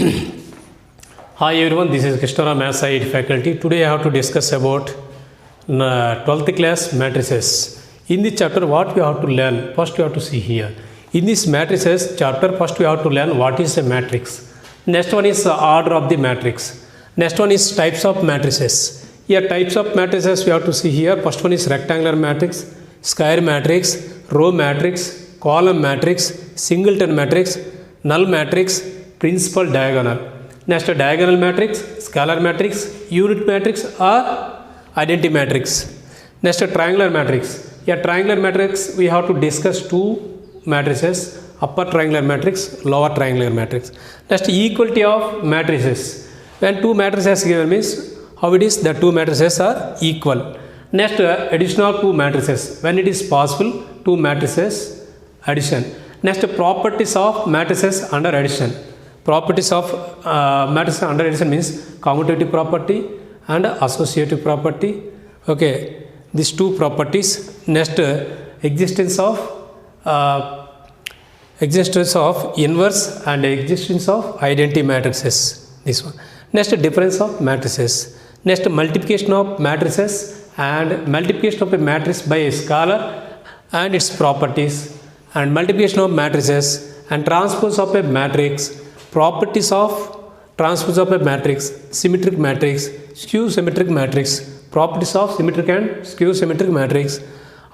Hi everyone, this is Krishnara Math Science faculty. Today I have to discuss about 12th class matrices. In this chapter, what we have to learn? First, we have to see here. In this matrices chapter, first we have to learn what is a matrix. Next one is order of the matrix. Next one is types of matrices. Here, types of matrices we have to see here. First one is rectangular matrix, square matrix, row matrix, column matrix, singleton matrix, null matrix, principal diagonal. Next, diagonal matrix, scalar matrix, unit matrix or identity matrix. Next, triangular matrix. Here, triangular matrix we have to discuss two matrices, upper triangular matrix, lower triangular matrix. Next, equality of matrices. When two matrices given means how it is the two matrices are equal. Next, addition of two matrices. When it is possible, two matrices addition. Next, properties of matrices under addition. Properties of matrices under addition means commutative property and associative property. Okay, these two properties. Next, existence of inverse and existence of identity matrices. This one. Next, difference of matrices. Next, multiplication of matrices and multiplication of a matrix by a scalar and its properties, and multiplication of matrices and transpose of a matrix, properties of transpose of a matrix, symmetric matrix, skew symmetric matrix, properties of symmetric and skew symmetric matrix,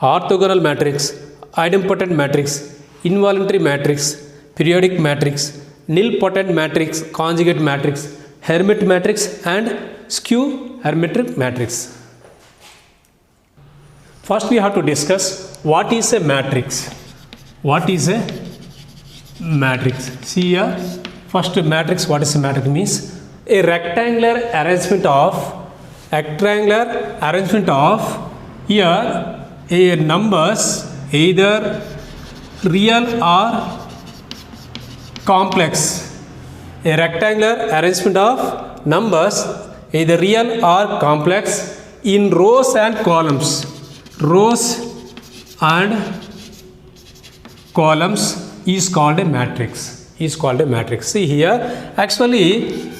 orthogonal matrix, idempotent matrix, involuntary matrix, periodic matrix, nilpotent matrix, conjugate matrix, Hermite matrix and skew hermetic matrix. First we have to discuss what is a matrix. What is a matrix? See here, first matrix, what is a matrix means? A rectangular arrangement of here a numbers either real or complex. A rectangular arrangement of numbers either real or complex in rows and columns. Rows and columns is called a matrix. See here, actually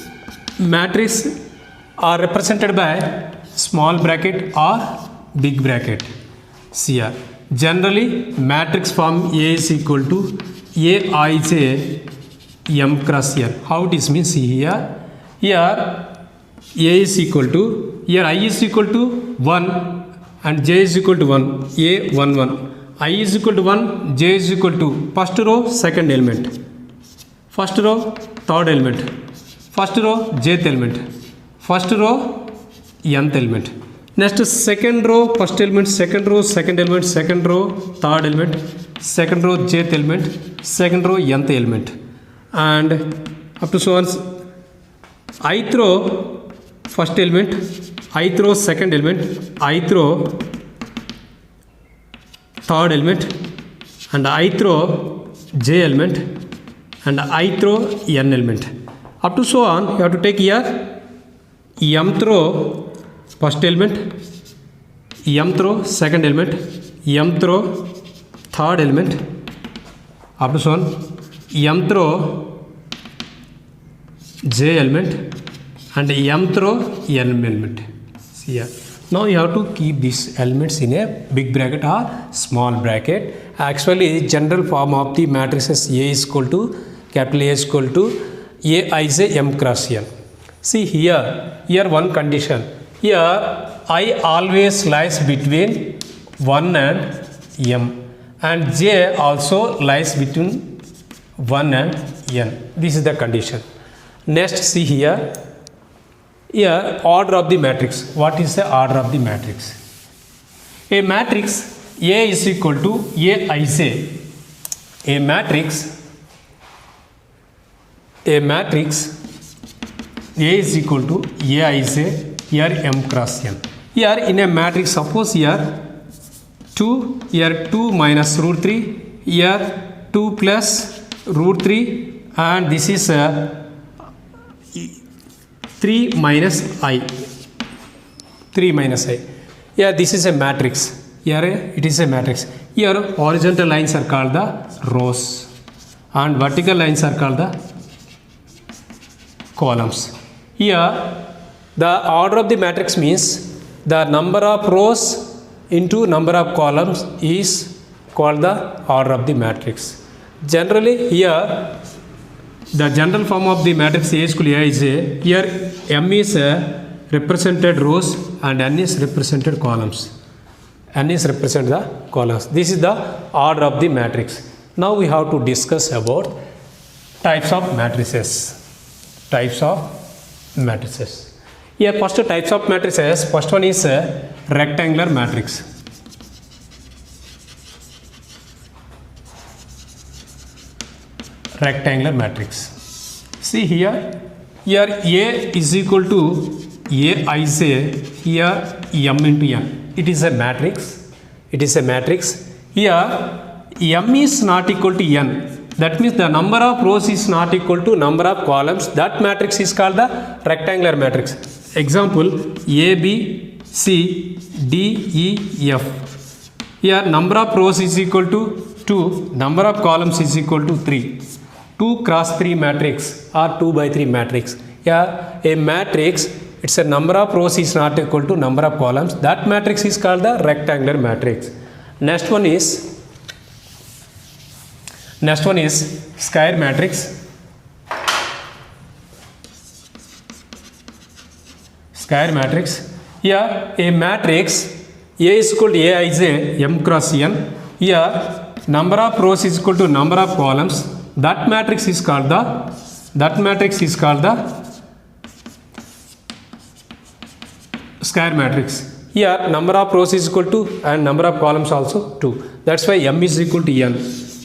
matrices are represented by small bracket or big bracket. See here, generally matrix form A is equal to Aij M cross N. How it is means, see here, A is equal to, here I is equal to 1 and J is equal to 1, A 1 1. I is equal to 1, J is equal to first row, second element. First row, third element. First row, jth element. First row, nth element. Next, second row, first element, second row, second element, second row, third element, second row, jth element, second row, nth element. And up to so on, ith row, first element, ith row, second element, ith row, third element, and ith row, j element, and ith row, n element. Up to so on, you have to take here mth row, first element, mth row, second element, mth row, third element, up to so on, mth row, j element, and mth row, n element. See here. Now you have to keep these elements in a big bracket or small bracket. Actually, general form of the matrices A is equal to capital A is equal to Aij M cross N. See here one condition. Here I always lies between 1 and M, and J also lies between 1 and N. This is the condition. Next, see here. Here, order of the matrix. What is the order of the matrix? A matrix A is equal to Aij. A matrix A is equal to Aij, here M cross N. Here in a matrix, suppose here 2 minus root 3, here 2 plus root 3, and this is 3 minus I. Here this is a matrix. Here it is a matrix. Here horizontal lines are called the rows and vertical lines are called the columns. Here the order of the matrix means the number of rows into number of columns is called the order of the matrix. Generally here the general form of the matrix A equal A is here M is represented rows and N is represented columns. N is represent the columns. This is the order of the matrix. Now we have to discuss about types of matrices. Types of matrices. Here first types of matrices. First one is rectangular matrix. Rectangular matrix. See here A is equal to A I say here M into N. It is a matrix. It is a matrix. Here M is not equal to N. That means the number of rows is not equal to number of columns. That matrix is called the rectangular matrix. Example A, B, C, D, E, F. Here number of rows is equal to 2. Number of columns is equal to 3. 2 cross 3 matrix or 2 by 3 matrix. Here a matrix, it's a number of rows is not equal to number of columns. That matrix is called the rectangular matrix. Next one is square matrix. Square matrix. Here a matrix A is equal to Aij M cross N. Here number of rows is equal to number of columns. That matrix is called the square matrix. Here number of rows is equal to and number of columns also 2. That's why M is equal to N.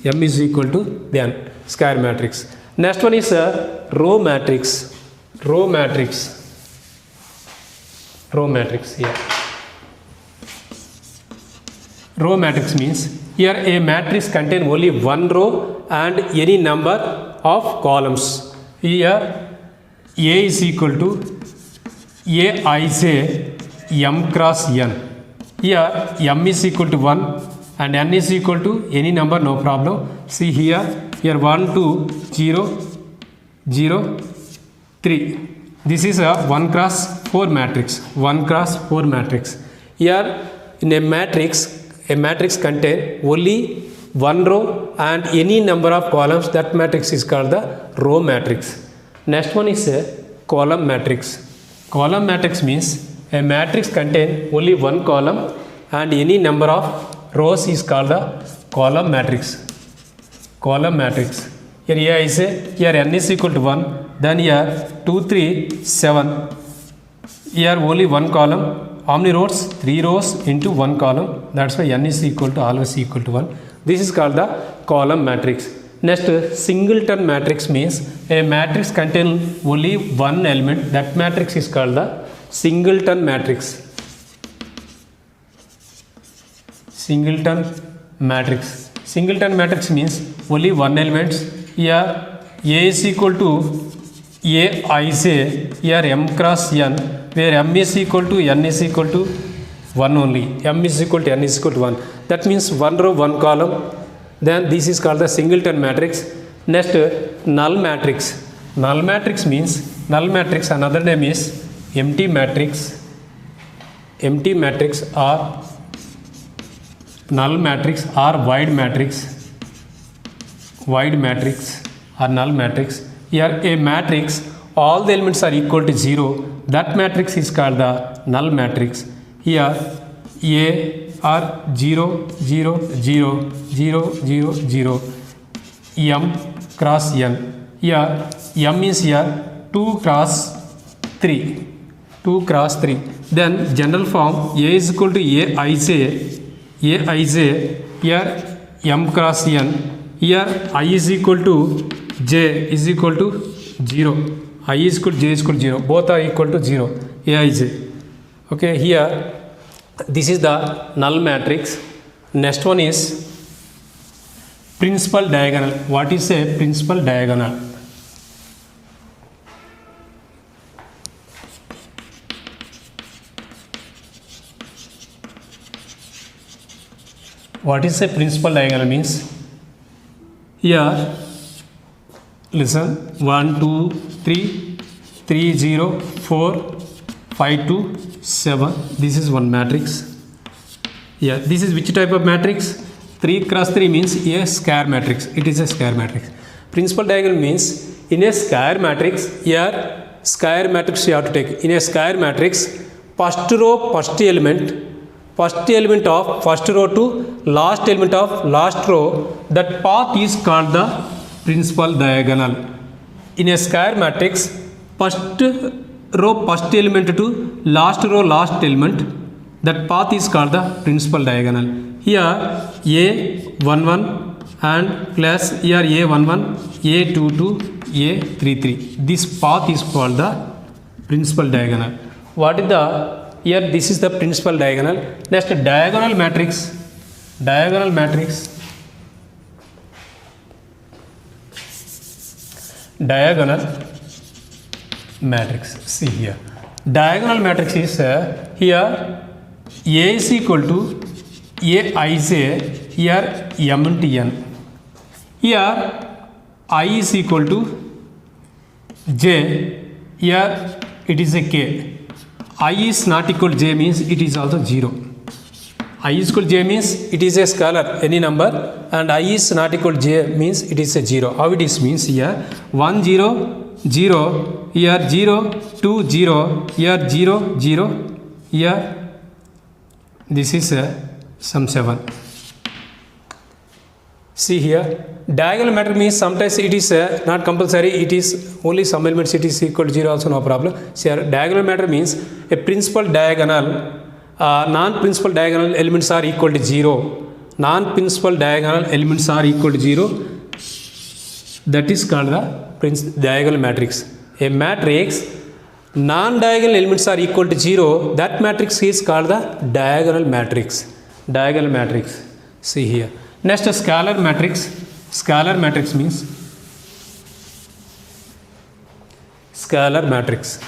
M is equal to N. Square matrix. Next one is row matrix. Row matrix. Row matrix here. Row matrix means here a matrix contain only one row and any number of columns. Here A is equal to Aij M cross N. Here M is equal to 1 and N is equal to any number, no problem. See here 1, 2, 0, 0, 3. This is a 1 cross 4 matrix. 1 cross 4 matrix. Here in a matrix contain only one row and any number of columns. That matrix is called the row matrix. Next one is a column matrix. Column matrix means a matrix contain only one column and any number of rows is called the column matrix. Column matrix. Here A is here N is equal to 1. Then here 2, 3, 7. Here only one column. How many rows? 3 rows into 1 column. That's why N is equal to always equal to 1. This is called the column matrix. Next, singleton matrix means a matrix contain only one element. That matrix is called the singleton matrix. Singleton matrix. Singleton matrix means only one element. Here A is equal to Aij here M cross N, where M is equal to N is equal to 1 only. M is equal to N is equal to 1. That means one row, one column. Then this is called the singleton matrix. Next, null matrix. Null matrix means another name is empty matrix. Empty matrix or null matrix or void matrix. Void matrix or null matrix. Here a matrix, all the elements are equal to 0. That matrix is called the null matrix. Here A are 0, 0, 0, 0, 0, 0. M cross N. Here M is here 2 cross 3. 2 cross 3. Then general form A is equal to Aij. Here M cross N. Here I is equal to J is equal to 0. I is equal to J is equal to 0. Both are equal to 0. Aij. Okay, here this is the null matrix. Next one is principal diagonal. What is a principal diagonal? What is a principal diagonal means? Here, listen, 1, 2, 3, 3 0 4 5 2 7. This is one matrix. Yeah, this is which type of matrix? 3 cross 3 means a square matrix. It is a square matrix. Principal diagonal means in a square matrix, here square matrix you have to take. In a square matrix, first row, first element of first row to last element of last row, that path is called the principal diagonal. In a square matrix, first row, first element to last row, last element, that path is called the principal diagonal. Here A11 and plus here A11, A22, A33. This path is called the principal diagonal. What is the, here this is the principal diagonal. Next, diagonal matrix. Diagonal matrix. Diagonal matrix. See here. Diagonal matrix is here A is equal to Aij, here M into N. Here I is equal to J, here it is a K. I is not equal to J means it is also 0. I is equal to J means it is a scalar, any number, and I is not equal to J means it is a 0. How it is means here 1 0 0, here 0 2 0, here 0 0, here this is some 7. See here, diagonal matrix means sometimes it is not compulsory, it is only some elements it is equal to 0 also, no problem. See here, diagonal matrix means a principal diagonal, non-principal diagonal elements are equal to 0. Non-principal diagonal elements are equal to 0. That is called the diagonal matrix. A matrix, non-diagonal elements are equal to 0. That matrix is called the diagonal matrix. Diagonal matrix. See here. Next, a scalar matrix. Scalar matrix means scalar matrix.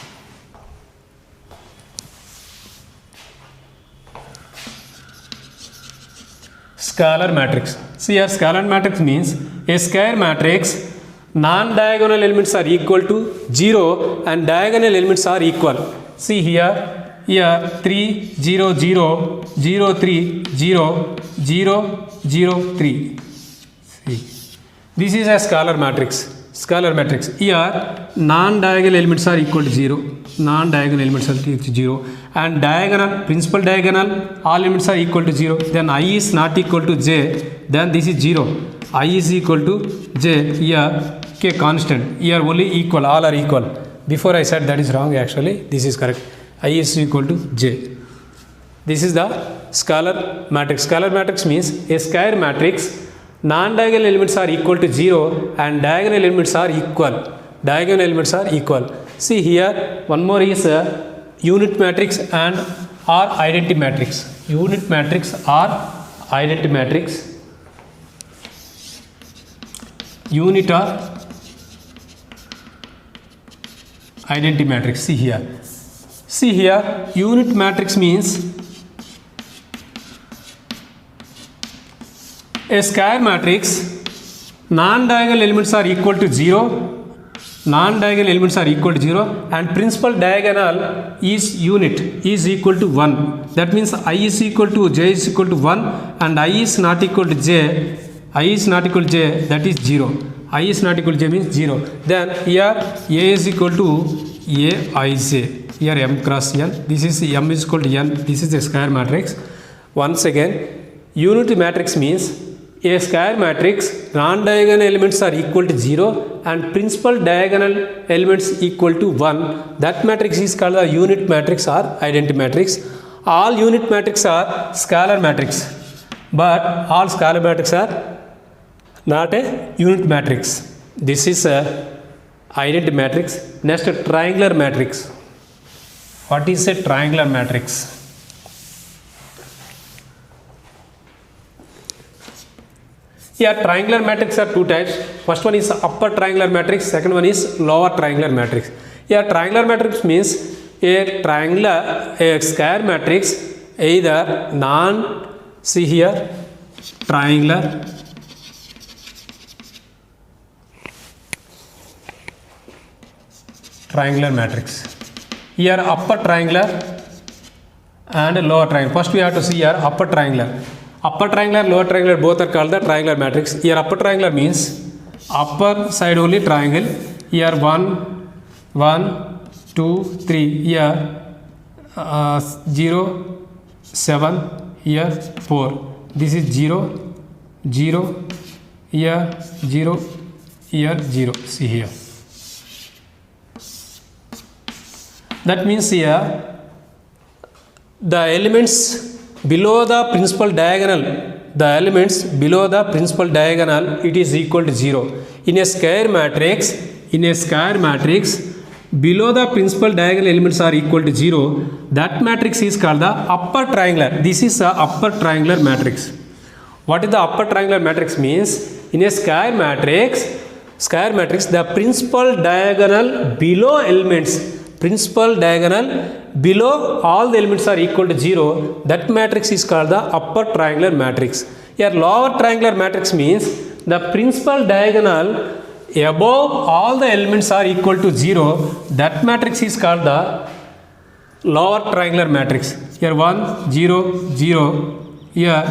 Scalar matrix. See here, scalar matrix means a square matrix, non-diagonal elements are equal to 0 and diagonal elements are equal. See here, 3 0 0 0 3 0 0 0 3. See, this is a scalar matrix. Scalar matrix. Here non-diagonal elements are equal to 0. Non-diagonal elements are equal to 0 and diagonal, principal diagonal, all elements are equal to 0. Then I is not equal to j. Then this is 0. I is equal to j. Here k constant. Here only equal. All are equal. Before I said that is wrong. Actually, this is correct. I is equal to j. This is the scalar matrix. Scalar matrix means a square matrix. Non-diagonal elements are equal to 0 and diagonal elements are equal. Diagonal elements are equal. See here, one more is unit matrix and or identity matrix. Unit matrix or identity matrix. Unit or identity matrix. See here. See here, unit matrix means a square matrix, non-diagonal elements are equal to 0. Non-diagonal elements are equal to 0 and principal diagonal is unit is equal to 1. That means I is equal to j is equal to 1 and I is not equal to j. I is not equal to j, that is 0. I is not equal to j means 0. Then here A is equal to Aij. Here M cross N. This is M is equal to N. This is a square matrix. Once again, unity matrix means a square matrix, non-diagonal elements are equal to 0 and principal diagonal elements equal to 1. That matrix is called a unit matrix or identity matrix. All unit matrix are scalar matrix, but all scalar matrix are not a unit matrix. This is a identity matrix. Next, a triangular matrix. What is a triangular matrix? Here triangular matrix are two types. First one is upper triangular matrix, second one is lower triangular matrix. Here triangular matrix means a triangular, a square matrix, either see here, triangular triangular matrix. Here upper triangular and lower triangular. First we have to see here upper triangular. Upper triangular, lower triangular both are called the triangular matrix. Here upper triangular means upper side only triangle. Here 1, 1, 2, 3. Here 0, 7. Here 4. This is 0, 0. Here 0. Here 0. See here. That means here the elements below the principal diagonal, the elements below the principal diagonal, it is equal to 0. In a square matrix, below the principal diagonal elements are equal to 0. That matrix is called the upper triangular. This is a upper triangular matrix. What is the upper triangular matrix means? In a square matrix, the principal diagonal below elements, principal diagonal below all the elements are equal to 0. That matrix is called the upper triangular matrix. Here lower triangular matrix means the principal diagonal above all the elements are equal to 0. That matrix is called the lower triangular matrix. Here 1, 0, 0. Here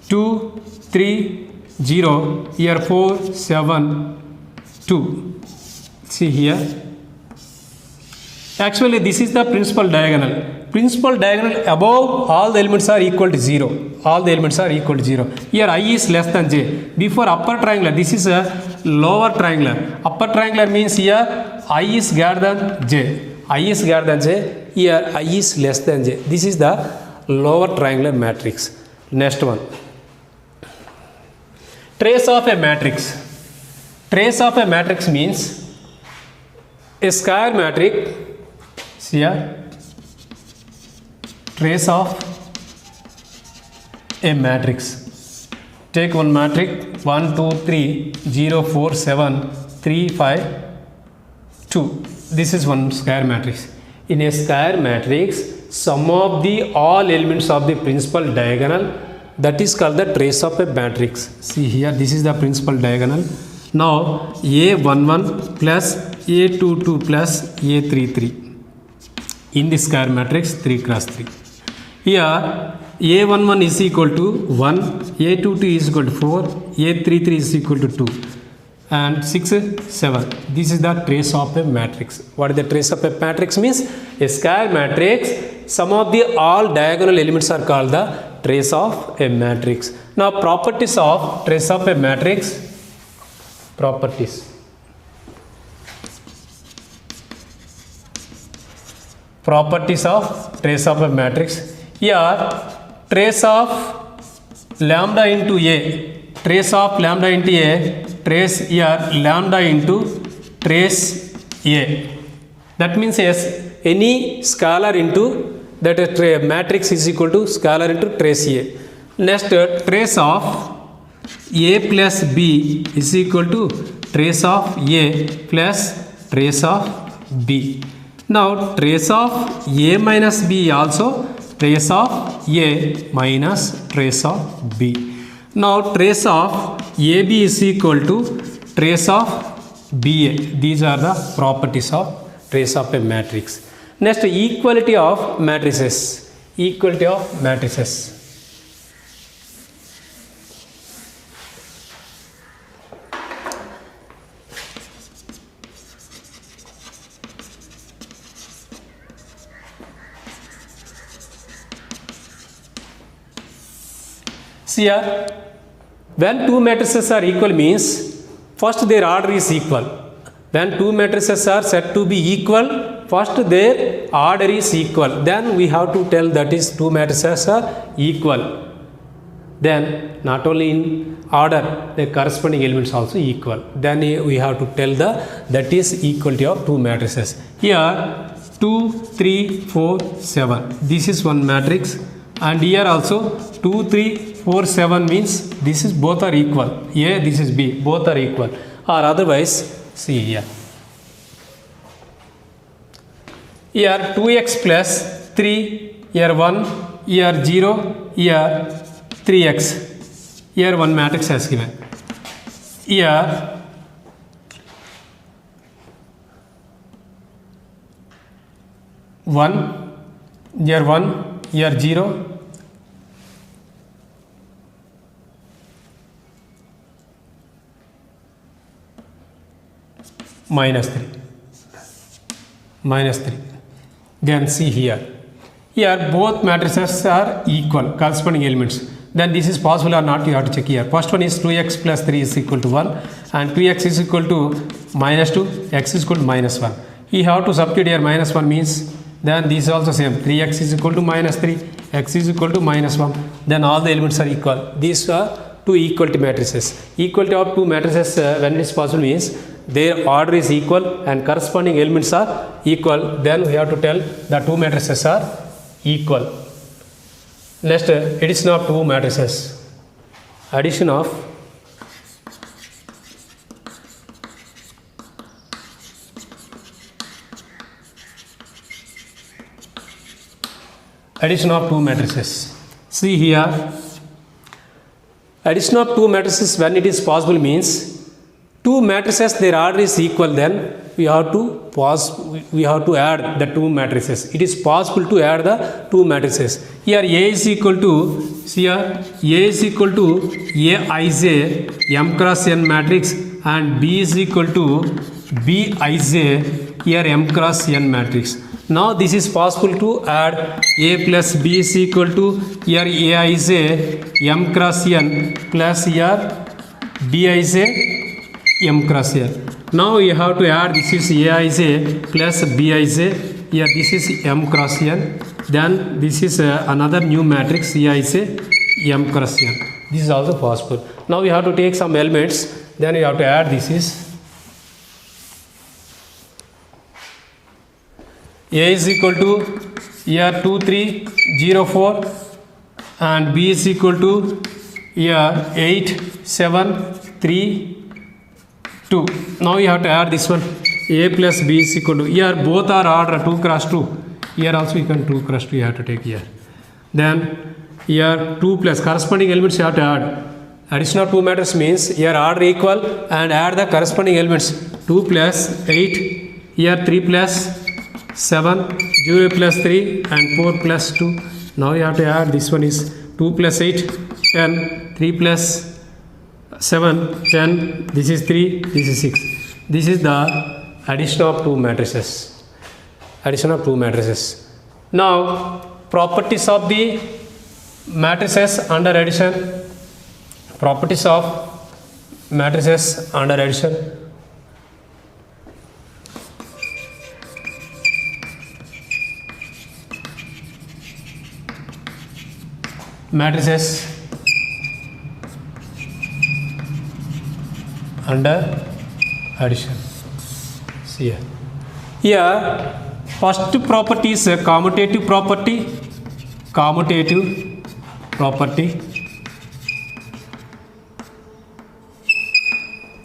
2, 3, 0. Here 4, 7, 2. See here. Actually this is the principal diagonal. Principal diagonal above all the elements are equal to 0. All the elements are equal to 0. Here I is less than j. Before upper triangular, this is a lower triangular. Upper triangular means here I is greater than j. I is greater than j. Here I is less than j. This is the lower triangular matrix. Next one. Trace of a matrix. Trace of a matrix means a square matrix. Here trace of a matrix. Take one matrix 1, 2, 3, 0, 4, 7, 3, 5, 2. This is one square matrix. In a square matrix, sum of the all elements of the principal diagonal, that is called the trace of a matrix. See here, this is the principal diagonal. Now A11 plus A22 plus A33. In the square matrix 3 cross 3. Here A11 is equal to 1, A22 is equal to 4, A33 is equal to 2 and 6, 7. This is the trace of a matrix. What is the trace of a matrix means? A square matrix, some of the all diagonal elements are called the trace of a matrix. Now properties of trace of a matrix. Properties. Properties of trace of a matrix. Here trace of lambda into A, trace of lambda into A, trace here lambda into trace A. That means yes, any scalar into that matrix is equal to scalar into trace A. Next trace of A plus B is equal to trace of A plus trace of B. Now trace of A minus B also trace of A minus trace of B. Now trace of AB is equal to trace of BA. These are the properties of trace of a matrix. Next, equality of matrices. Equality of matrices. See here, when two matrices are equal means first their order is equal. When two matrices are said to be equal, first their order is equal. Then we have to tell that is two matrices are equal. Then not only in order, the corresponding elements also equal. Then we have to tell that is equality of two matrices. Here 2, 3, 4, 7. This is one matrix, and here also 2, 3, 4, 7 means this is both are equal. A, this is B, both are equal. Or otherwise, see here. Here 2x plus 3, here 1, here 0, here 3x. Here one matrix has given. Here 1, here 1, here 0, minus 3, minus 3. Then see here. Here both matrices are equal, corresponding elements. Then this is possible or not, you have to check here. First one is 2x plus 3 is equal to 1 and 2x is equal to minus 2, x is equal to minus 1. You have to substitute here minus 1 means then this is also same. 3x is equal to minus 3, x is equal to minus 1. Then all the elements are equal. These are two equality matrices. Equality of two matrices when it is possible means their order is equal and corresponding elements are equal. Then we have to tell the two matrices are equal. Next, addition of two matrices. Addition of two matrices. See here, addition of two matrices when it is possible means two matrices their order is equal, then we have to add the two matrices. It is possible to add the two matrices. Here A is equal to, see here, A is equal to Aij m cross n matrix and B is equal to Bij here m cross n matrix. Now this is possible to add A plus B is equal to here Aij m cross n plus here Bij m cross n. Now you have to add this is Aij plus Bij, here this is m cross n, then this is another new matrix Aij m cross n. This is also possible. Now we have to take some elements, then you have to add this is A is equal to here 2 3 0 4 and B is equal to here 8 7 3 2. Now you have to add this one A plus B is equal to, here both are order 2 cross 2, here also you can 2 cross 2 you have to take here. Then here 2 plus corresponding elements you have to add. Addition of two matrices means here order equal and add the corresponding elements. 2 plus 8, here 3 plus 7, 0 plus 3 and 4 plus 2. Now you have to add this one is 2 plus 8, 10, 3 plus 7, 10, this is 3, this is 6. This is the addition of two matrices. Addition of two matrices. Now, properties of the matrices under addition. Properties of matrices under addition. Matrices under addition. See here. Here, first property is a commutative property. Commutative property.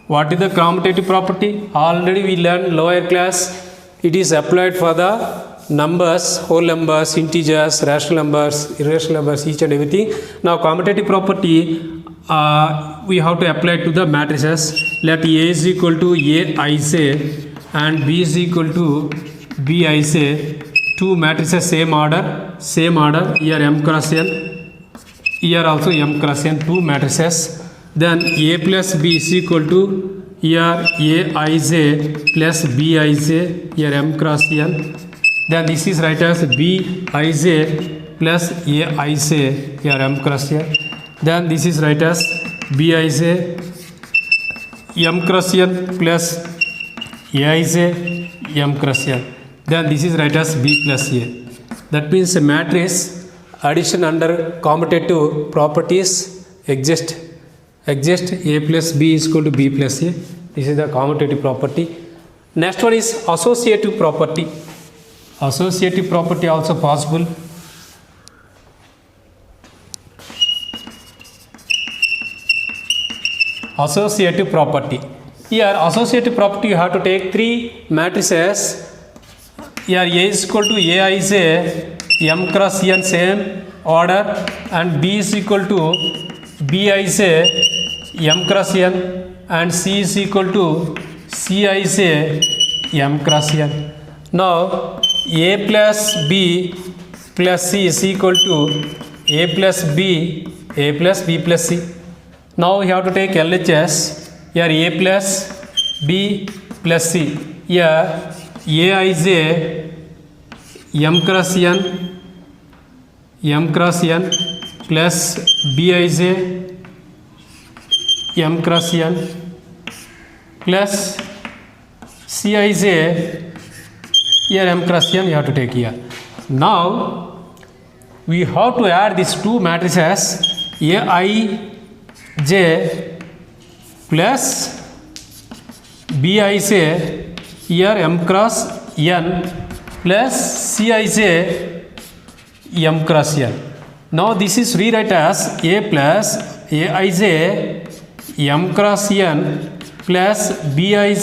What is the commutative property? Already we learned lower class. It is applied for the numbers, whole numbers, integers, rational numbers, irrational numbers, each and everything. Now commutative property we have to apply to the matrices. Let A is equal to Aij and B is equal to Bij. Two matrices same order. Here m cross n, here also m cross n, two matrices. Then A plus B is equal to here Aij plus Bij, here m cross n. Then this is write as Bij plus Aij, here m cross n. Then this is write as Bij m cross n plus Aij m cross n. Then this is write as B plus A. That means a matrix addition under commutative properties exist. A plus B is equal to B plus A. This is the commutative property. Next one is associative property. Associative property also possible. Associative property. Here associative property you have to take three matrices. Here A is equal to Aij m cross n same order and B is equal to Bij m cross n and C is equal to Cij m cross n. Now A plus B plus C is equal to A plus B plus C. Now we have to take LHS. Here A plus B plus C. Here A is a M cross N plus B is a M cross N plus C is a here M cross N you have to take here. Now we have to add these two matrices Aij plus Bij here M cross N plus Cij M cross N. Now this is rewrite as A plus Aij M cross N plus Bij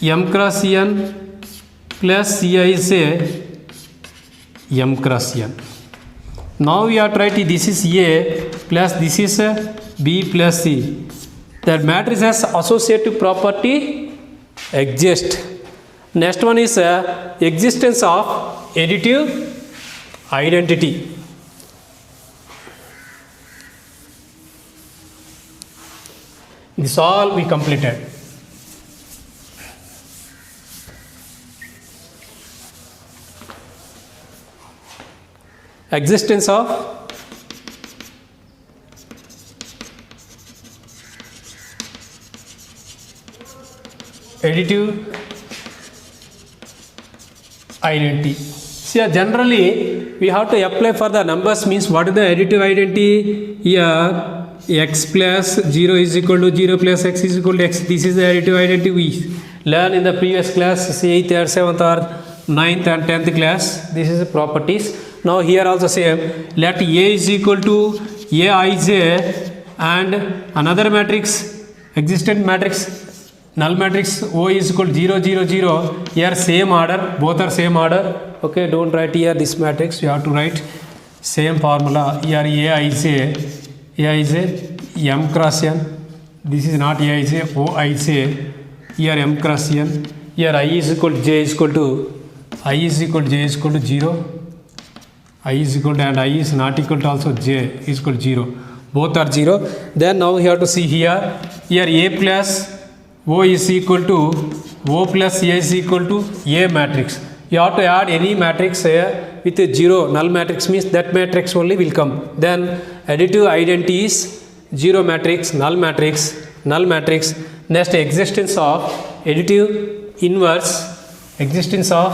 M cross N plus Cij M cross N. Now we are trying this is A plus this is B plus C. That matrix has associative property exist. Next one is existence of additive identity. This all we completed. Existence of additive identity. See, generally we have to apply for the numbers means what is the additive identity? Here x plus 0 is equal to 0 plus x is equal to x. This is the additive identity we learn in the previous class, 8th or 7th or 9th and 10th class. This is the properties. Now here also same, let A is equal to Aij and another matrix, existent matrix, null matrix O is equal to 0 0 0. Here same order, both are same order. Okay, don't write here this matrix, you have to write same formula. Here Aij M cross N. This is not Aij, Oij. Here M cross N. Here I is equal to J is equal to I is equal to J is equal to 0. I is equal to and I is not equal to also J is equal to 0. Both are 0. Then now you have to see here A plus O is equal to O plus A is equal to A matrix. You have to add any matrix here with a 0. Null matrix means that matrix only will come. Then additive identity is 0 matrix, null matrix, null matrix. Next existence of additive inverse, existence of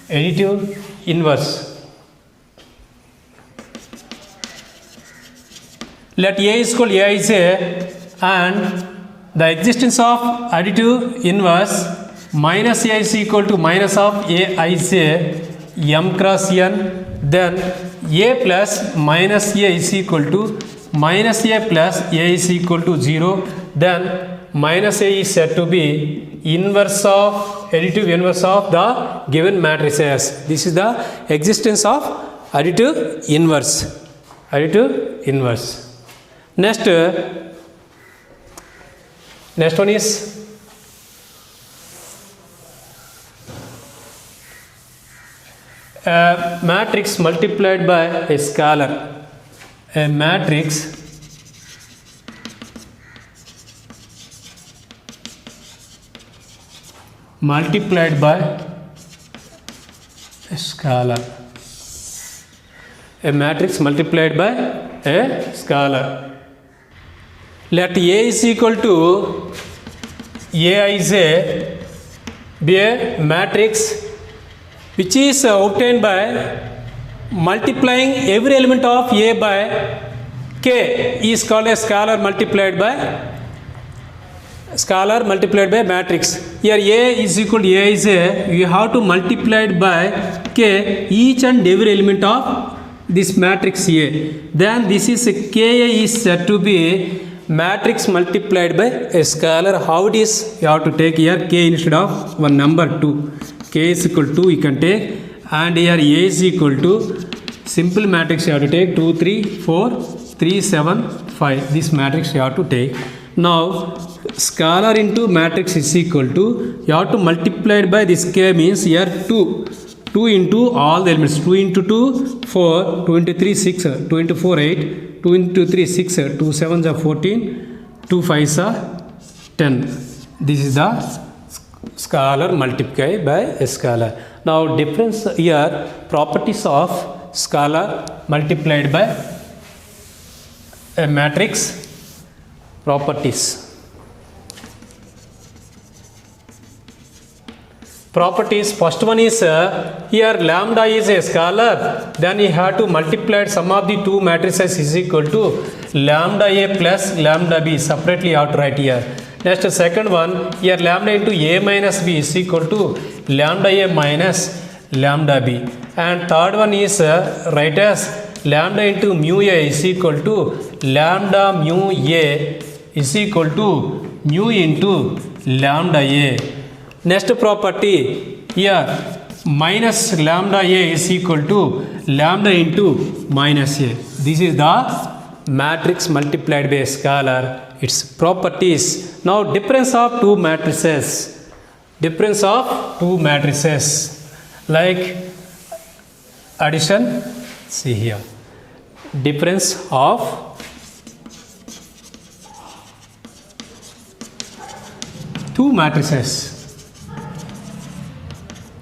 additive inverse. Let A is equal to Aij and the existence of additive inverse minus A is equal to minus of Aij M cross N. Then A plus minus A is equal to minus A plus A is equal to 0. Then minus A is said to be inverse of additive inverse of the given matrices. This is the existence of additive inverse. Additive inverse. Next one is a matrix multiplied by a scalar. A matrix multiplied by a scalar. A matrix multiplied by a scalar. Let A is equal to Aij be a matrix which is obtained by multiplying every element of A by K is called a scalar multiplied by matrix. Here A is equal to Aij, you have to multiply it by K each and every element of this matrix A. Then this is Ka is said to be matrix multiplied by a scalar. How it is? You have to take here K instead of one number 2. K is equal to 2 you can take, and here A is equal to simple matrix you have to take 2 3 4 3 7 5. This matrix you have to take. Now scalar into matrix is equal to, you have to multiply it by this k, means here 2 into all the elements, 2 into 2 4, 2 into 3 6, 2 into 4 8, 2 into 3 6, 2 7s are 14, 2 5s are 10. This is the scalar multiplied by a scalar. Now difference here, properties of scalar multiplied by a matrix, properties. Properties, first one is here lambda is a scalar, then you have to multiply sum of the two matrices is equal to lambda a plus lambda b, separately you have to write here. Next second one, here lambda into a minus b is equal to lambda a minus lambda b, and third one is write as lambda into mu a is equal to lambda mu a is equal to mu into lambda a. Next property, here minus lambda a is equal to lambda into minus a. This is the matrix multiplied by a scalar, its properties. Now difference of two matrices, difference of two matrices like addition, see here, difference of two matrices.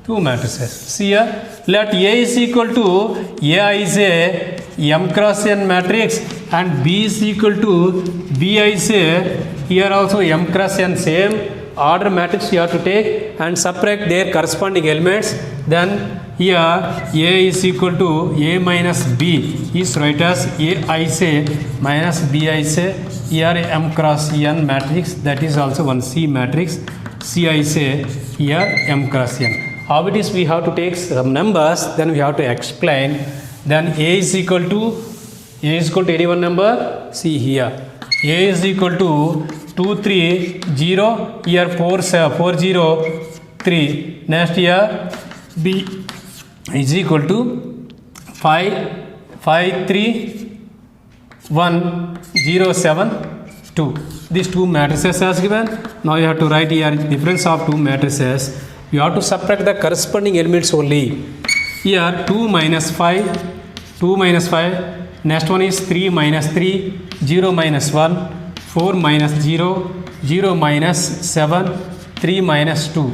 Two matrices. See here, let A is equal to, A is a M cross N matrix and B is equal to, B is a, here also M cross N, same order matrix you have to take and subtract their corresponding elements. Then here A is equal to A minus B is write as A I say minus B I say, here M cross N matrix, that is also one C matrix, C I say, here M cross N. How it is, we have to take some numbers, then we have to explain. Then A is equal to any one number, see here, A is equal to 2 3 0, here 4 4 0 3. Next here B is equal to 5 5 3 1 0 7 2. These two matrices as given. Now you have to write here difference of two matrices. You have to subtract the corresponding elements only. Here 2 minus 5, 2 minus 5. Next one is 3 minus 3, 0 minus 1, 4 minus 0, 0 minus 7, 3 minus 2.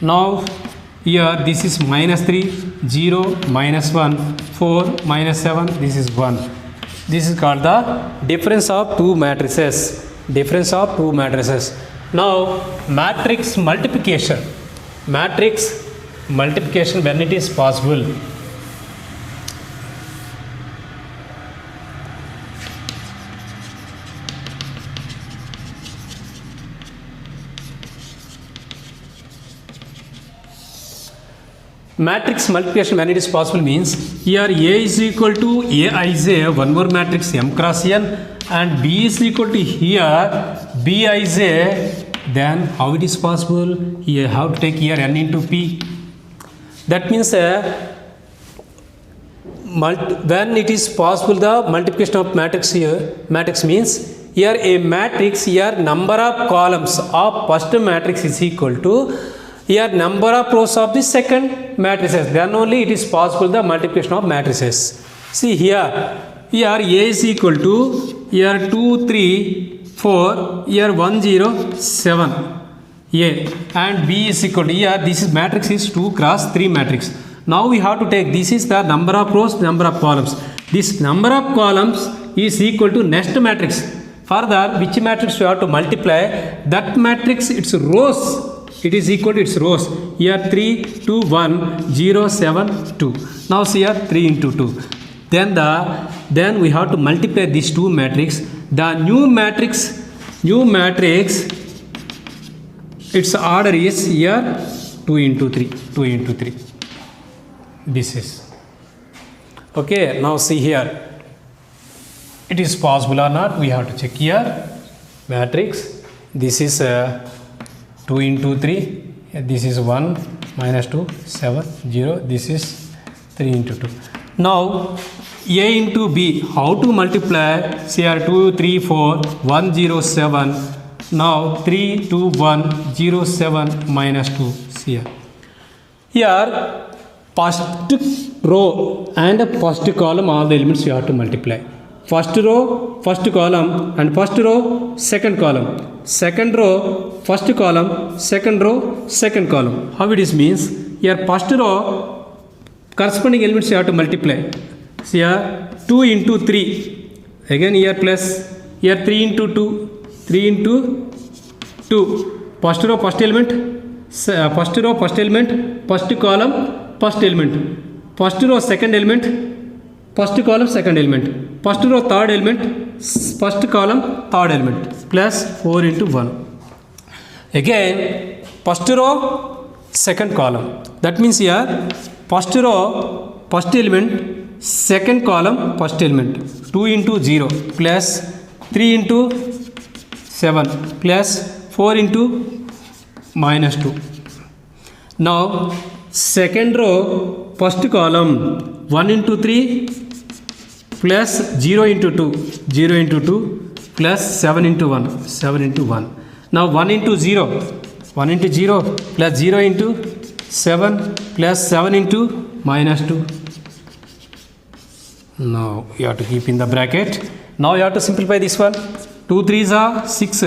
Now here this is minus 3, 0, minus 1, 4, minus 7, this is 1. This is called the difference of two matrices. Difference of two matrices. Now matrix multiplication. Matrix multiplication when it is possible. Matrix multiplication when it is possible means, here A is equal to Aij, one more matrix M cross N, and B is equal to here Bij. Then how it is possible? Here how to take here N into P. That means when it is possible the multiplication of matrix here, matrix means here a matrix, here number of columns of first matrix is equal to here number of rows of the second matrices. Then only it is possible the multiplication of matrices. See here A is equal to here 2 3 4, here 1 0 7 A, and B is equal to, here this is matrix is 2 cross 3 matrix. Now we have to take, this is the number of rows, number of columns. This number of columns is equal to next matrix. Further, which matrix you have to multiply, that matrix its rows, it is equal to its rows. Here 3 2 1 0 7 2. Now see here 3 into 2. Then we have to multiply these two matrix. The new matrix, its order is here 2 into 3, 2 into 3. This is okay. Now see here, it is possible or not, we have to check here. Matrix, this is 2 into 3, this is 1 minus 2 7 0, this is 3 into 2. Now A into B, how to multiply? See here 2 3 4 1 0 7 Now 3 2 1 0 7 minus 2 here. Here first row and first column all the elements you have to multiply. First row first column and first row second column. Second row first column, second row second column. How it is means here first row corresponding elements you have to multiply. So here 2 into 3. Again here plus here 3 into 2. 3 into 2. First row first element, first row first element, first column first element, first row second element, first column second element, first row third element, first column third element, plus 4 into 1. Again first row second column, that means here first row first element, second column first element, 2 into 0 plus 3 into 7 plus 4 into minus 2. Now second row first column 1 into 3 plus 0 into 2, 0 into 2 plus 7 into 1, 7 into 1. Now 1 into 0, 1 into 0 plus 0 into 7 plus 7 into minus 2. Now you have to keep in the bracket. Now you have to simplify this one. 2 3s are 6.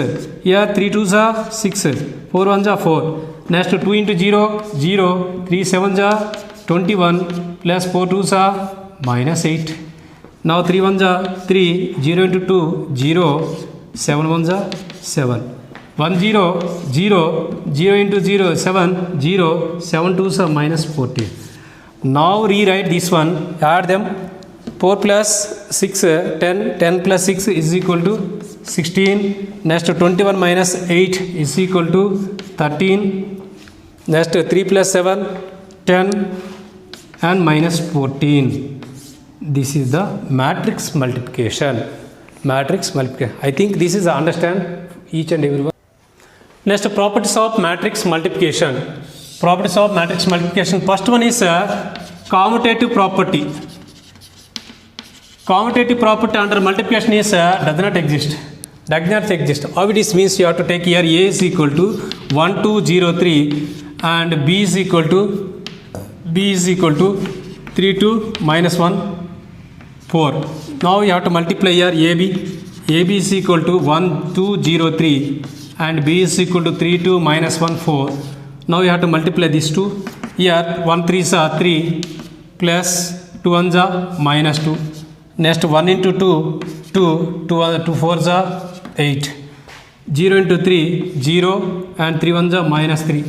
Here 3 2s are 6. 4 1s are 4. Next 2 into 0, 0. 3 7s are 21 plus 4 2s are minus 8. Now 3 1s are 3. 0 into 2, 0. 7 1s are 7. 1 0, 0. 0 into 0, 7. 0. 7 2s are minus 14. Now rewrite this one. Add them. 4 plus 6, 10, 10 plus 6 is equal to 16. Next 21 minus 8 is equal to 13. Next 3 plus 7, 10 and minus 14. This is the matrix multiplication. Matrix multiplication. I think this is understand each and every one. Next properties of matrix multiplication. Properties of matrix multiplication. First one is commutative property. Commutative property under multiplication is does not exist. Does not exist. How it is means you have to take here A is equal to 1 2 0 3 and B is equal to 3 2 minus 1 4. Now you have to multiply here AB. AB is equal to 1 2 0 3 and B is equal to 3 2 minus 1 4. Now you have to multiply these two. Here 1 3s are 3 plus 2 1s are minus 2. Next 1 into 2, 2 4s are 8. 0 into 3, 0 and 3 1s are minus 3.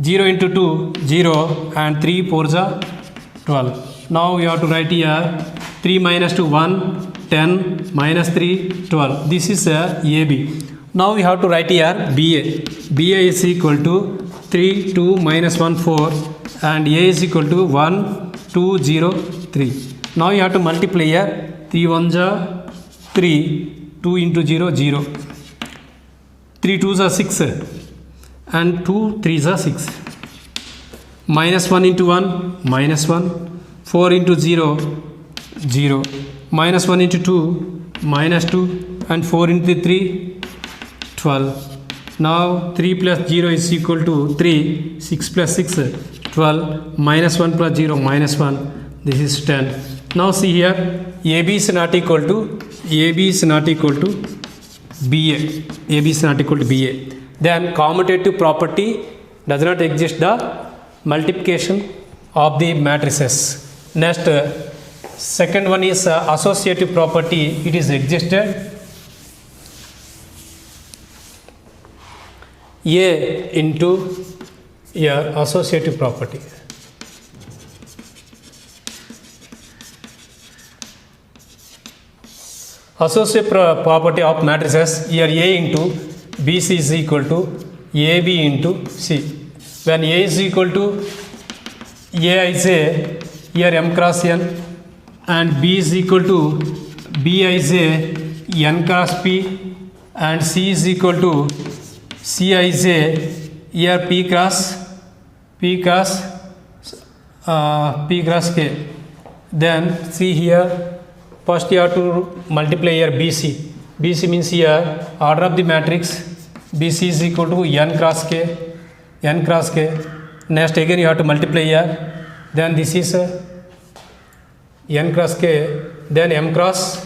0 into 2, 0 and 3 4s are 12. Now we have to write here 3 minus 2, 1, 10 minus 3, 12. This is AB. Now we have to write here BA. BA is equal to 3, 2 minus 1, 4 and A is equal to 1, 2, 0, 3. Now you have to multiply here 3 1s are 3, 2 into 0, 0. 3 2s are 6 and 2 3s are 6. Minus 1 into 1, minus 1. 4 into 0, 0. Minus 1 into 2, minus 2 and 4 into 3, 12. Now 3 plus 0 is equal to 3, 6 plus 6, 12. Minus 1 plus 0, minus 1. This is 10. Now see here AB is not equal to BA. AB is not equal to BA. Then commutative property does not exist the multiplication of the matrices. Next second one is associative property. It is existed. A into your associative property. Associative property of matrices here A into BC is equal to AB into C. When A is equal to Aij, here M cross N and B is equal to Bij N cross P and C is equal to Cij here P cross K. Then see here first you have to multiply here BC. BC means here order of the matrix BC is equal to n cross k, n cross k. Next again you have to multiply here, then this is n cross k, then m cross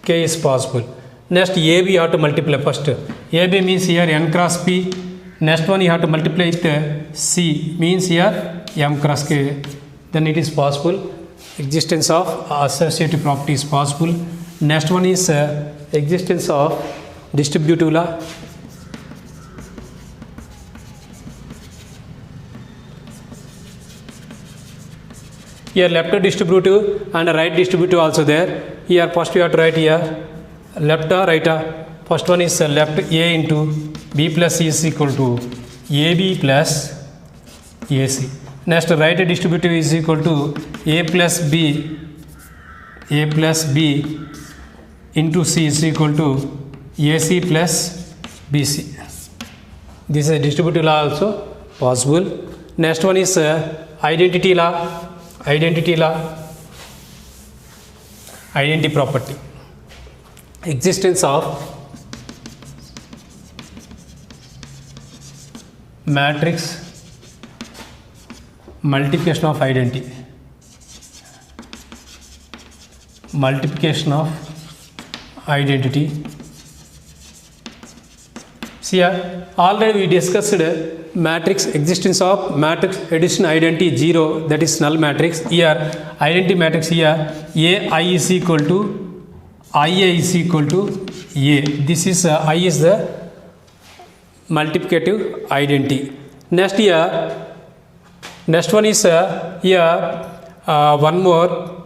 k is possible. Next AB you have to multiply first. AB means here n cross p. Next one you have to multiply with C, means here m cross k. Then it is possible. Existence of associative property is possible. Next one is existence of distributive law. Here left distributive and right distributive also there. Here first you have to write here left or right. First one is left A into B plus C is equal to AB plus AC. Next right distributive is equal to A plus B into C is equal to AC plus BC. This is a distributive law also possible. Next one is identity law. Identity property. Existence of matrix multiplication of identity. Multiplication of identity. See here, already we discussed matrix, existence of matrix addition identity 0, that is null matrix. Here identity matrix here AI is equal to IA is equal to A. This is I is the multiplicative identity. Next here, next one is here one more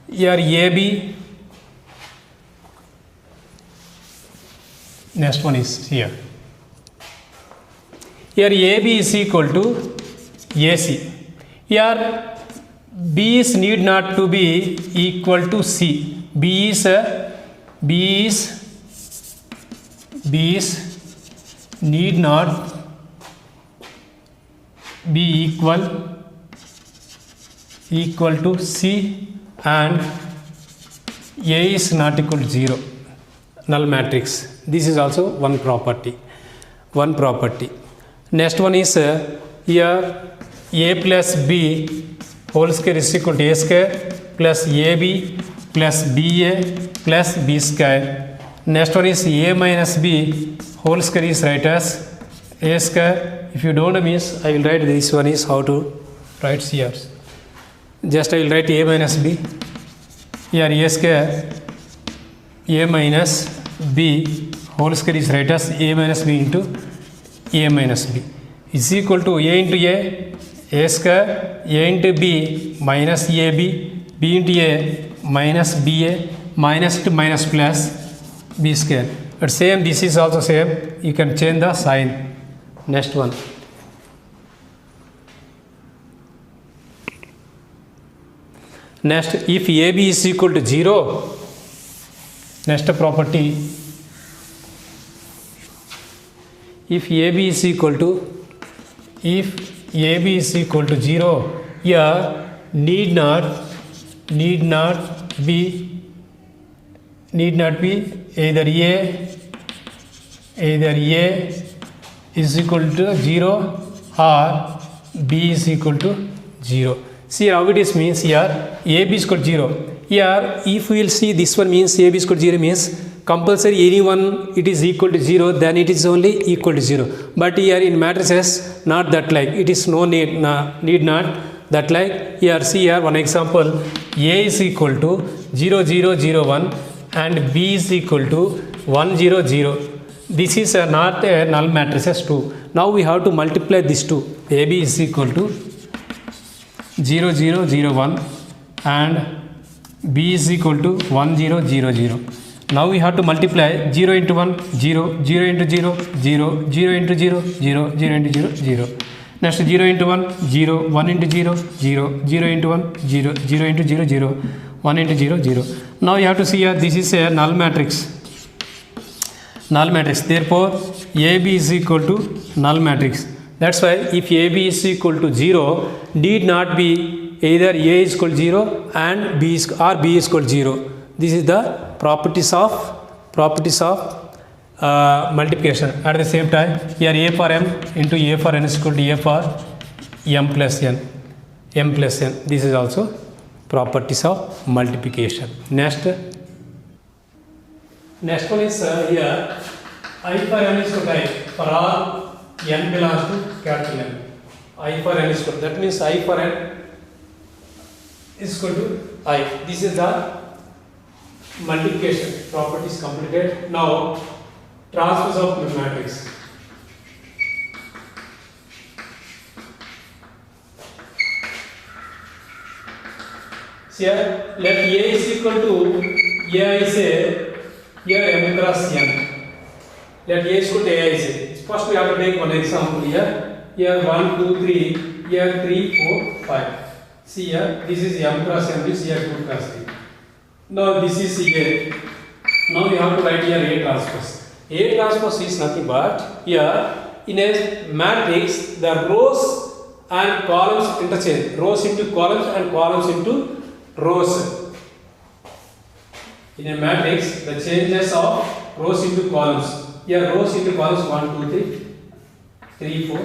here AB. Next one is here. Here AB is equal to AC. Here B is need not to be equal to C. B is need not be equal to C, and A is not equal to 0. Null matrix. This is also one property. Next one is here A plus B whole square is equal to A square plus AB plus BA plus B square. Next one is A minus B whole square is write as A square. If you don't know means I will write this one is how to write here. Just I will write A minus B. Here A square A minus B whole square is write as A minus B into A minus B is equal to A into A square, A into B minus AB, B into A minus BA, minus to minus plus B square. But same, this is also same, you can change the sign. Next one. Next, if AB is equal to 0, next property, if AB is equal to 0, here need not be either A is equal to 0 or B is equal to 0. See how it is means here AB is equal to 0. Here if we will see this one means AB is equal to 0 means compulsory anyone it is equal to 0, then it is only equal to 0. But here in matrices not that like, it is no need not that like. Here see here one example, A is equal to 0 0 0 1 and B is equal to 1 0 0. This is not a null matrices 2. Now we have to multiply these two. AB is equal to 0 0 0 1 and B is equal to 1 0 0 0. Now we have to multiply 0 into 1 0, 0 into 0 0, 0 into 0 0, 0 into 0 0. Next 0 into 1 0, 1 into 0 0, 0 into 1 0, 0 into 0 0, 1 into 0 0. Now you have to see here this is a null matrix. Therefore AB is equal to null matrix. That's why if AB is equal to 0, need not be either A is equal to 0 and B is equal to 0. This is the properties of multiplication. At the same time, here a for m into a for n is equal to a for m plus n. M plus n. This is also properties of multiplication. Next one is here I for n is equal to I for all n belongs to capital N. I for n is equal to, that means I for n is equal to I. This is the multiplication properties completed. Now transpose of matrix. Here let A is equal to A I say here m cross n. Let A is equal to A I say. First we have to take one example here. Here 1, 2, 3. Here 3, 4, 5. See here, this is m cross n. This here 2 cross 3. Now this is A. Now we have to write here A transpose. A transpose is nothing but here in a matrix the rows and columns interchange. Rows into columns and columns into rows. In a matrix the changes of rows into columns. Here rows into columns 1, 2, 3, 3, 4, 5.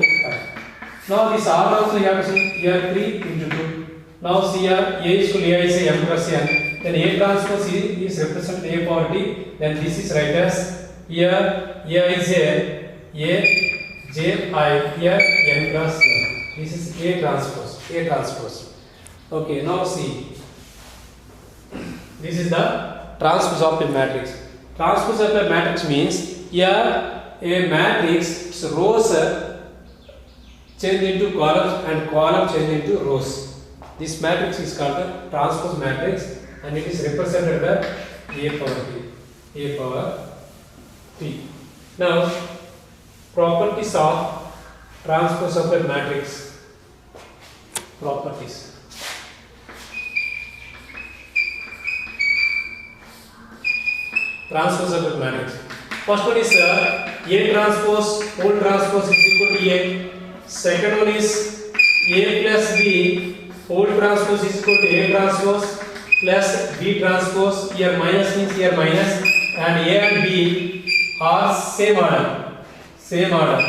Now this R also you have to see here 3 into 2. Now see here A is equal to A I say m plus n. Then A transpose is represent A power t. Then this is write as here A is A J I here n plus n. This is A transpose. A transpose. Okay, now see. This is the transpose of a matrix. Transpose of a matrix means here a matrix rows change into columns and column change into rows. This matrix is called the transpose matrix and it is represented by A power t. A power t. Now properties of transpose of a matrix. Properties. Transpose of a matrix. First one is A transpose whole transpose is equal to A. Second one is A plus B whole transpose is equal to A transpose plus B transpose. Here minus means here minus, and A and B are same order. Same order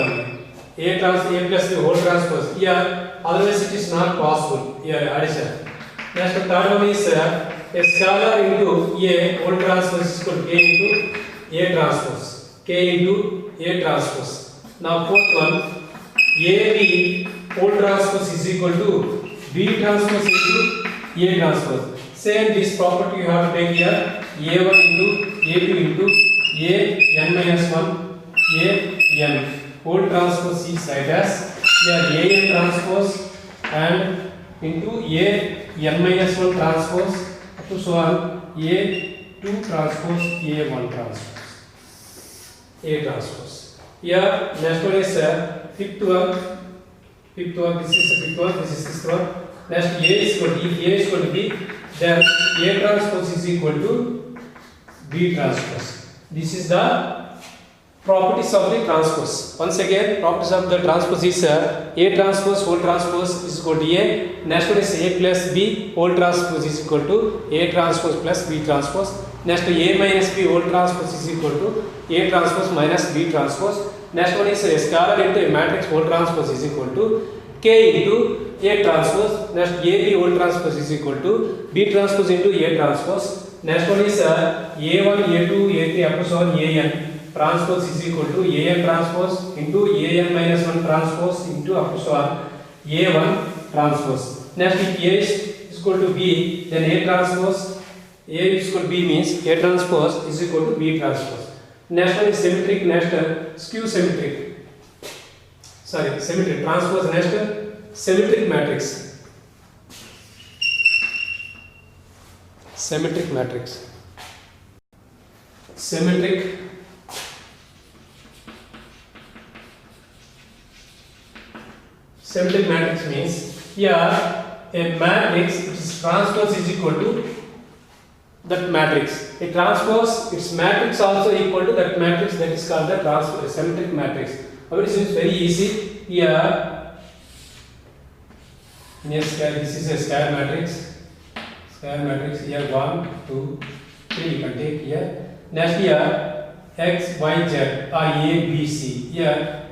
only. A plus B whole transpose. Here otherwise it is not possible. Here addition. Next the third one is a scalar into A whole transpose is equal to K into A transpose. K into A transpose. Now fourth one, AB whole transpose is equal to B transpose into A transpose. Same this property you have to take here. A1 into A2 into A n minus 1 A n whole transpose is write as here A n transpose and into A n minus 1 transpose to so on A2 transpose A1 transpose. A transpose. Here next one is fifth one. This is the fifth one. This is sixth one. Next A is equal to A is equal to B. Then A transpose is equal to B transpose. This is the properties of the transpose. Once again, properties of the transpose is A transpose whole transpose is equal to A. Next one is A plus B whole transpose is equal to A transpose plus B transpose. Next A minus B whole transpose is equal to A transpose minus B transpose. Next one is a scalar into a matrix whole transpose is equal to K into A transpose. Next AB whole transpose is equal to B transpose into A transpose. Next one is A1, A2, A3 up to so on AN transpose is equal to AN transpose into AN minus 1 transpose into up to so on A1 transpose. Next if A is equal to B, then A transpose A is equal to B means A transpose is equal to B transpose. Next one is symmetric. Next skew symmetric. Sorry, symmetric transpose. Next symmetric matrix. Symmetric matrix. Symmetric matrix means here a matrix its transpose is equal to that matrix. A transpose its matrix also equal to that matrix, that is called the transpose symmetric matrix. Now it is very easy. Here this is a square matrix. Here 1, 2, 3 you can take here. Next here x, y, z are A, B, C. Here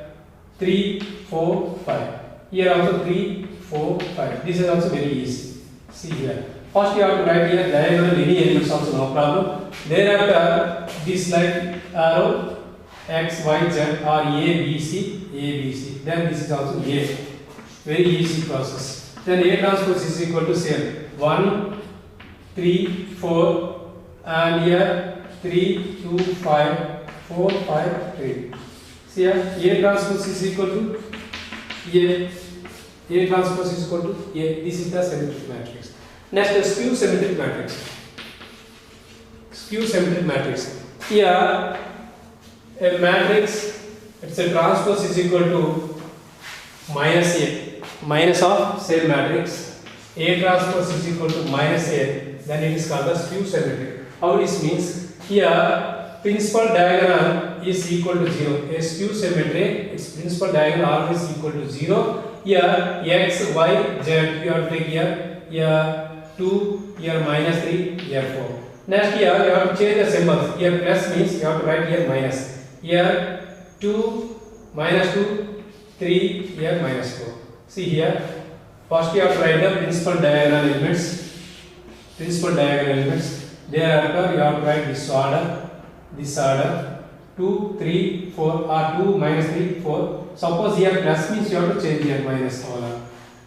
3, 4, 5. Here also 3, 4, 5. This is also very easy. See here. First you have to write here diagonal any elements also no problem. Thereafter this like arrow x, y, z are A, B, C, A, B, C. Then this is also A. Very easy process. Then A transpose is equal to say 1, 3, 4 and here 3, 2, 5, 4, 5, 3. See here A transpose is equal to A. A transpose is equal to A. This is the symmetric matrix. Next is skew symmetric matrix. Skew symmetric matrix. Here a matrix, its a transpose is equal to minus A, minus of same matrix. A transpose is equal to minus A, then it is called the skew symmetric. How this means? Here principal diagonal is equal to 0. A skew symmetry, its principal diagonal always equal to 0. Here x, y, z you have to take here 2, here minus 3, here 4. Next here you have to change the symbols. Here plus means you have to write here minus. Here 2, minus 2, 3, here minus 4. See here, first you have to write the principal diagonal elements. Principal diagonal elements. Thereafter you have to write this order. 2, 3, 4 or 2, minus 3, 4. Suppose here plus means you have to change here minus order.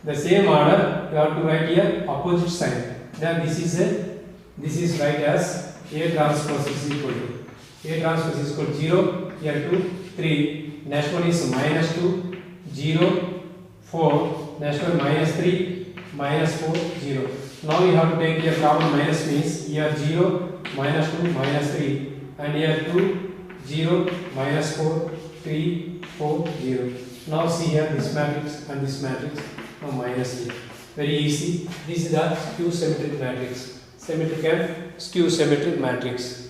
The same order you have to write here opposite sign. Then this is write as A transpose is equal to 0, here 2, 3. Next one is minus 2, 0, 4. Next one minus 3, minus 4, 0. Now you have to take here common minus means here 0, minus 2, minus 3 and here 2, 0, minus 4, 3, 4, 0. Now see here this matrix and this matrix. Now minus here. Very easy. This is the skew symmetric matrix. Symmetric and skew symmetric matrix.